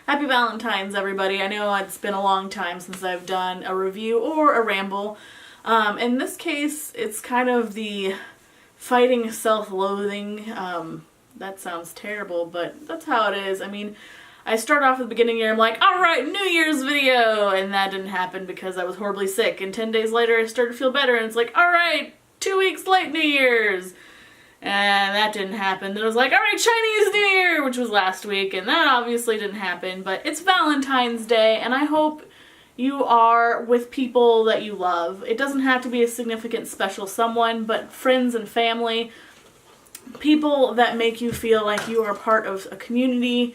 Happy Valentines, everybody. I know it's been a long time since I've done a review or a ramble. In this case, it's kind of the fighting self-loathing. That sounds terrible, but that's how it is. I mean, I start off at the beginning of the year, I'm like, alright, New Year's video! And that didn't happen because I was horribly sick. And 10 days later, I started to feel better, and it's like, alright, 2 weeks late New Year's! And that didn't happen. Then it was like, alright, Chinese New Year, which was last week, and that obviously didn't happen. But it's Valentine's Day, and I hope you are with people that you love. It doesn't have to be a significant, special someone, but friends and family, people that make you feel like you are part of a community,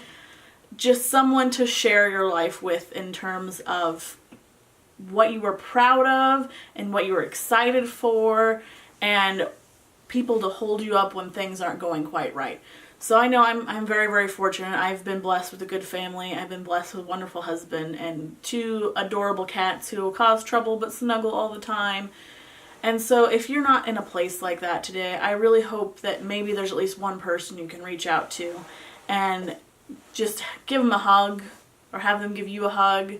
just someone to share your life with in terms of what you were proud of and what you were excited for, and people to hold you up when things aren't going quite right. So I know I'm very, very fortunate. I've been blessed with a good family. I've been blessed with a wonderful husband and 2 adorable cats who will cause trouble but snuggle all the time. And so if you're not in a place like that today, I really hope that maybe there's at least one person you can reach out to and just give them a hug, or have them give you a hug,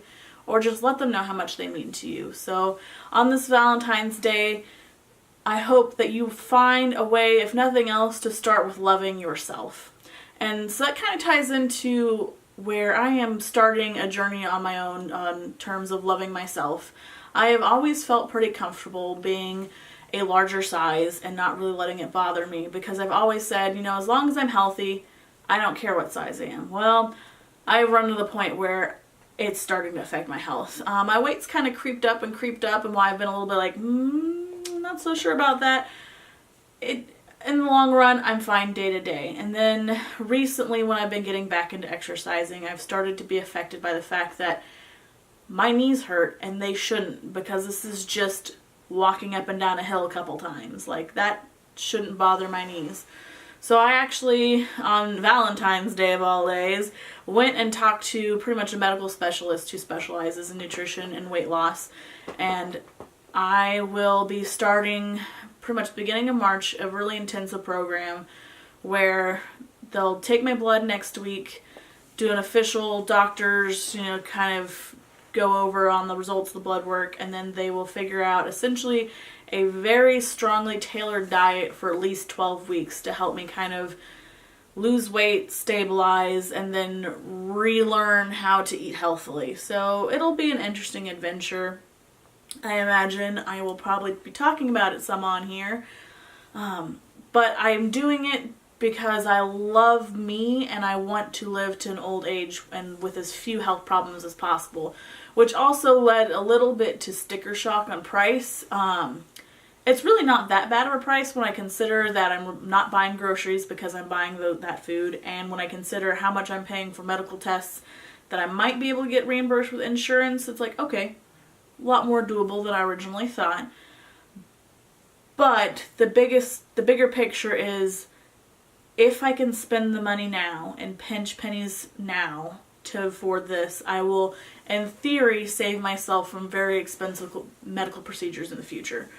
or just let them know how much they mean to you. So on this Valentine's Day, I hope that you find a way, if nothing else, to start with loving yourself. And so that kind of ties into where I am starting a journey on my own in terms of loving myself. I have always felt pretty comfortable being a larger size and not really letting it bother me, because I've always said, you know, as long as I'm healthy, I don't care what size I am. Well, I've run to the point where it's starting to affect my health. My weight's kind of creeped up, and why I've been a little bit like, not so sure about that. In the long run, I'm fine day to day. And then recently, when I've been getting back into exercising, I've started to be affected by the fact that my knees hurt, and they shouldn't, because this is just walking up and down a hill a couple times. Like, that shouldn't bother my knees. So I actually, on Valentine's Day of all days, went and talked to pretty much a medical specialist who specializes in nutrition and weight loss. And I will be starting pretty much the beginning of March a really intensive program where they'll take my blood next week, do an official doctor's, kind of go over on the results of the blood work, and then they will figure out essentially a very strongly tailored diet for at least 12 weeks to help me kind of lose weight, stabilize, and then relearn how to eat healthily. So it'll be an interesting adventure. I imagine I will probably be talking about it some on here. But I'm doing it because I love me and I want to live to an old age and with as few health problems as possible, which also led a little bit to sticker shock on price. It's really not that bad of a price when I consider that I'm not buying groceries because I'm buying that food, and when I consider how much I'm paying for medical tests that I might be able to get reimbursed with insurance. It's like, okay, a lot more doable than I originally thought. But the bigger picture is, if I can spend the money now and pinch pennies now to afford this, I will, in theory, save myself from very expensive medical procedures in the future.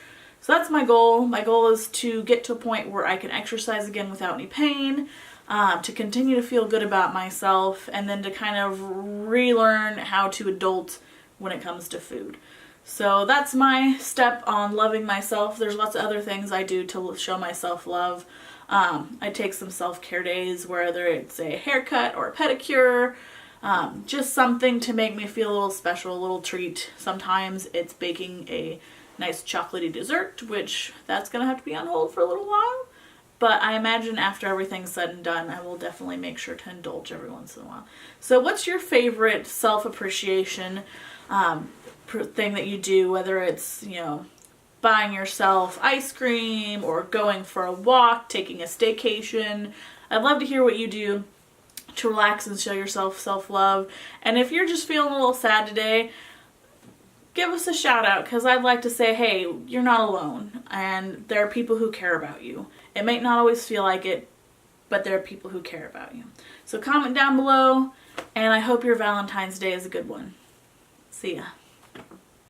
So that's my goal. My goal is to get to a point where I can exercise again without any pain, to continue to feel good about myself, and then to kind of relearn how to adult when it comes to food. So that's my step on loving myself. There's lots of other things I do to show myself love. I take some self-care days, whether it's a haircut or a pedicure, just something to make me feel a little special, a little treat. Sometimes it's baking a nice chocolatey dessert, which that's going to have to be on hold for a little while. But I imagine after everything's said and done, I will definitely make sure to indulge every once in a while. So what's your favorite self-appreciation thing that you do, whether it's, buying yourself ice cream or going for a walk, taking a staycation? I'd love to hear what you do to relax and show yourself self-love. And if you're just feeling a little sad today, give us a shout out, because I'd like to say, hey, you're not alone, and there are people who care about you. It might not always feel like it, but there are people who care about you. So comment down below, and I hope your Valentine's Day is a good one. See ya.